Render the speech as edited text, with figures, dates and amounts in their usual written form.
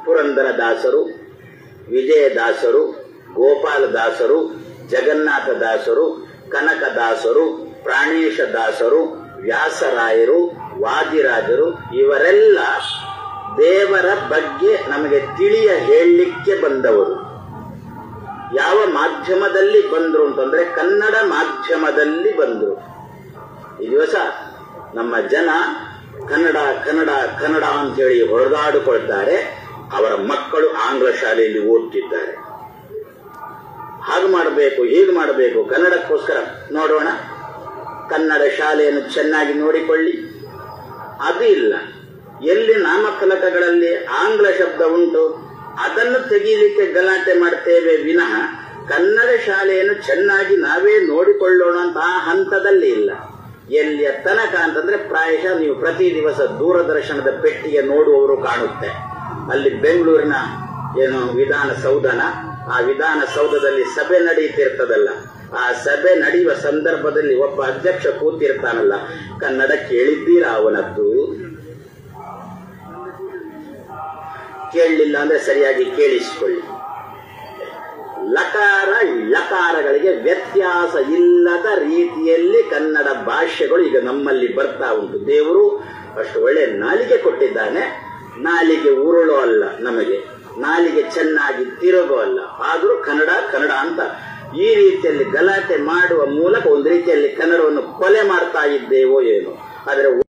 ಪುರಂದರದಾಸರು, ವಿಜಯದಾಸರು, ಗೋಪಾಲದಾಸರು, ಜಗನ್ನಾಥದಾಸರು, ಕನಕದಾಸರು, ಪ್ರಾಣೇಶದಾಸರು, ವ್ಯಾಸರಾಯರು, ವಾದಿರಾಜರು ಇವರೆಲ್ಲ ದೇವರ ಬಗ್ಗೆ ನಮಗೆ ತಿಳಿಯ ಹೇಳಲಿಕ್ಕೆ ಬಂದವರು. ಯಾವ ಮಾಧ್ಯಮದಲ್ಲಿ ಬಂದರು ಅಂತಂದ್ರೆ ಕನ್ನಡ ಮಾಧ್ಯಮದಲ್ಲಿ ಬಂದರು. ಈ ದಿವಸ ನಮ್ಮ ಜನ ಕನ್ನಡ ಕನ್ನಡ ಕನ್ನಡ ಅಂತೇಳಿ ಹೊಡೆದಾಡಿಕೊಳ್ತಾರೆ. ಅವರ ಮಕ್ಕಳು ಆಂಗ್ಲ ಶಾಲೆಯಲ್ಲಿ ಓದ್ತಿದ್ದಾರೆ. ಹಾಗೆ ಮಾಡಬೇಕು, ಹೀಗೆ ಮಾಡಬೇಕು, ಕನ್ನಡಕ್ಕೋಸ್ಕರ ನೋಡೋಣ. ಕನ್ನಡ ಶಾಲೆಯನ್ನು ಚೆನ್ನಾಗಿ ನೋಡಿಕೊಳ್ಳಿ. ಅದು ಇಲ್ಲ. ಎಲ್ಲಿ ನಾಮಫಲಕಗಳಲ್ಲಿ ಆಂಗ್ಲ ಶಬ್ದ ಉಂಟು ಅದನ್ನು ತೆಗೀಲಿಕ್ಕೆ ಗಲಾಟೆ ಮಾಡ್ತೇವೆ ವಿನಃ ಕನ್ನಡ ಶಾಲೆಯನ್ನು ಚೆನ್ನಾಗಿ ನಾವೇ ನೋಡಿಕೊಳ್ಳೋಣ ಅಂತ ಆ ಹಂತದಲ್ಲಿ ಇಲ್ಲ. ಎಲ್ಲಿಯ ತನಕ ಅಂತಂದ್ರೆ ಪ್ರಾಯಶಃ ನೀವು ಪ್ರತಿ ದಿವಸ ದೂರದರ್ಶನದ ಪೆಟ್ಟಿಗೆ ನೋಡುವವರು ಕಾಣುತ್ತೆ. ಅಲ್ಲಿ ಬೆಂಗಳೂರಿನ ಏನು ವಿಧಾನಸೌಧನ, ಆ ವಿಧಾನಸೌಧದಲ್ಲಿ ಸಭೆ ನಡೆಯುತ್ತಿರ್ತದಲ್ಲ, ಆ ಸಭೆ ನಡೆಯುವ ಸಂದರ್ಭದಲ್ಲಿ ಒಬ್ಬ ಅಧ್ಯಕ್ಷ ಕೂತಿರ್ತಾನಲ್ಲ, ಕನ್ನಡ ಕೇಳಿದ್ದೀರಾ ಅವನದ್ದು? ಕೇಳಲಿಲ್ಲ ಅಂದ್ರೆ ಸರಿಯಾಗಿ ಕೇಳಿಸಿಕೊಳ್ಳಿ. ಲಕಾರ ಲಕಾರಗಳಿಗೆ ವ್ಯತ್ಯಾಸ ಇಲ್ಲದ ರೀತಿಯಲ್ಲಿ ಕನ್ನಡ ಭಾಷೆಗಳು ಈಗ ನಮ್ಮಲ್ಲಿ ಬರ್ತಾ ಉಂಟು. ದೇವರು ಅಷ್ಟು ಒಳ್ಳೆ ನಾಲಿಗೆ ಕೊಟ್ಟಿದ್ದಾನೆ. ನಾಲಿಗೆ ಉರುಳೋ ಅಲ್ಲ, ನಮಗೆ ನಾಲಿಗೆ ಚೆನ್ನಾಗಿ ತಿರುಗೋ ಅಲ್ಲ. ಆದರೂ ಕನ್ನಡ ಕನ್ನಡ ಅಂತ ಈ ರೀತಿಯಲ್ಲಿ ಗಲಾಟೆ ಮಾಡುವ ಮೂಲಕ ಒಂದು ರೀತಿಯಲ್ಲಿ ಕನ್ನಡವನ್ನು ಕೊಲೆ ಮಾಡ್ತಾ ಇದ್ದೇವೋ ಏನೋ. ಆದರೆ